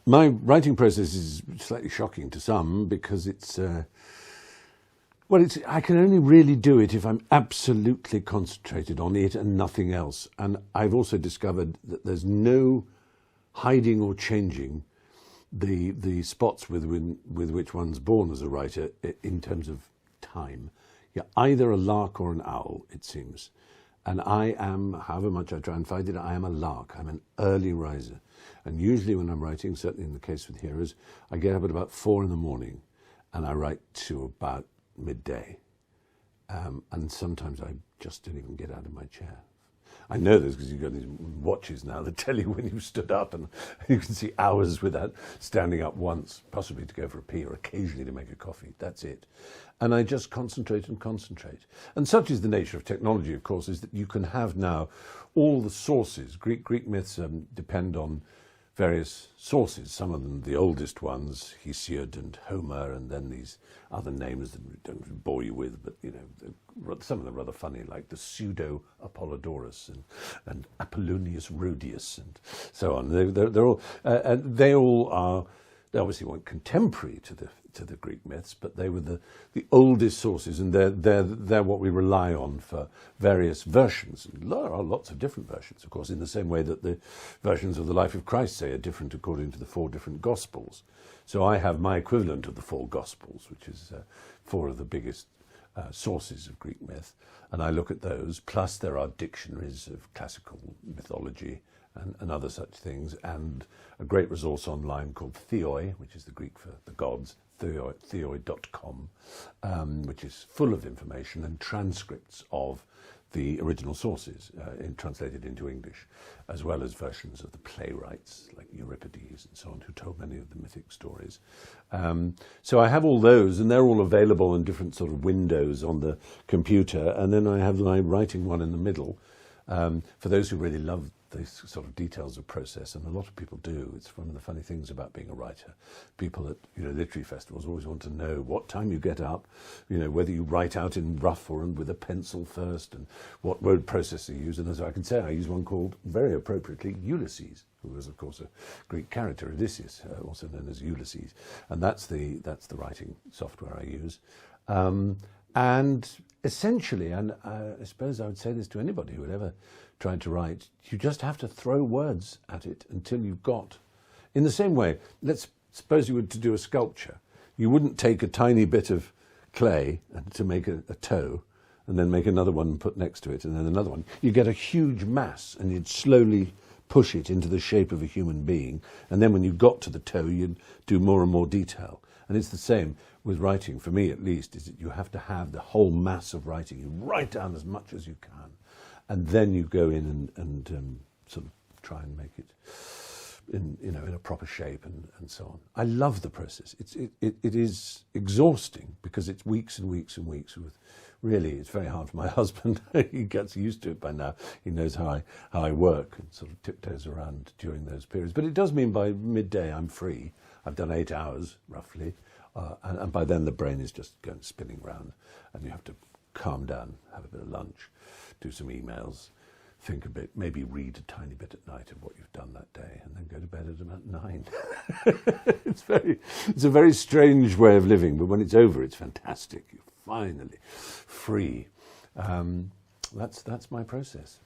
My writing process is slightly shocking to some because I can only really do it if I'm absolutely concentrated on it and nothing else. And I've also discovered that there's no hiding or changing the spots with which one's born as a writer in terms of time. You're either a lark or an owl, it seems. And I am, however much I try and fight it, I am a lark. I'm an early riser. And usually when I'm writing, certainly in the case with Heroes, I get up at about 4 a.m. and I write to about midday. And sometimes I just don't even get out of my chair. I know this because you've got these watches now that tell you when you've stood up, and you can see hours without standing up once, possibly to go for a pee or occasionally to make a coffee. That's it. And I just concentrate and concentrate. And such is the nature of technology, of course, is that you can have now all the sources. Greek myths depend on various sources, some of them the oldest ones, Hesiod and Homer, and then these other names that we don't bore you with, but some of them are rather funny, like the pseudo-Apollodorus and Apollonius Rhodius and so on. They obviously weren't contemporary to the Greek myths, but they were the oldest sources, and they're what we rely on for various versions. And there are lots of different versions, of course, in the same way that the versions of the life of Christ, say, are different according to the 4 different Gospels. So I have my equivalent of the 4 Gospels, which is 4 of the biggest sources of Greek myth, and I look at those, plus there are dictionaries of classical mythology and other such things, and a great resource online called Theoi, which is the Greek for the gods, theoi.com, which is full of information and transcripts of the original sources translated into English, as well as versions of the playwrights like Euripides and so on, who told many of the mythic stories. So I have all those, and they're all available in different sort of windows on the computer, and then I have my writing one in the middle. For those who really love these sort of details of process, and a lot of people do. It's one of the funny things about being a writer. People at literary festivals always want to know what time you get up, whether you write out in rough or with a pencil first, and what word process you use. And as I can say, I use one called, very appropriately, Ulysses, who was, of course, a Greek character, Odysseus, also known as Ulysses. And that's the writing software I use. And essentially, and I suppose I would say this to anybody who would ever try to write, you just have to throw words at it until you've got. In the same way, let's suppose you were to do a sculpture. You wouldn't take a tiny bit of clay to make a toe, and then make another one and put next to it, and then another one. You get a huge mass, and you'd slowly push it into the shape of a human being, and then when you got to the toe, you'd do more and more detail. And it's the same with writing, for me at least, is that you have to have the whole mass of writing. You write down as much as you can, and then you go in and sort of try and make it in a proper shape and so on. I love the process. It is exhausting because it's weeks and weeks and weeks. Really, it's very hard for my husband. He gets used to it by now. He knows how I work and sort of tiptoes around during those periods. But it does mean by midday I'm free. I've done 8 hours roughly, and by then the brain is just going spinning round, and you have to calm down, have a bit of lunch, do some emails, think a bit, maybe read a tiny bit at night of what you've done that day, and then go to bed at about 9. It's a very strange way of living, but when it's over, it's fantastic. You're finally free. That's my process.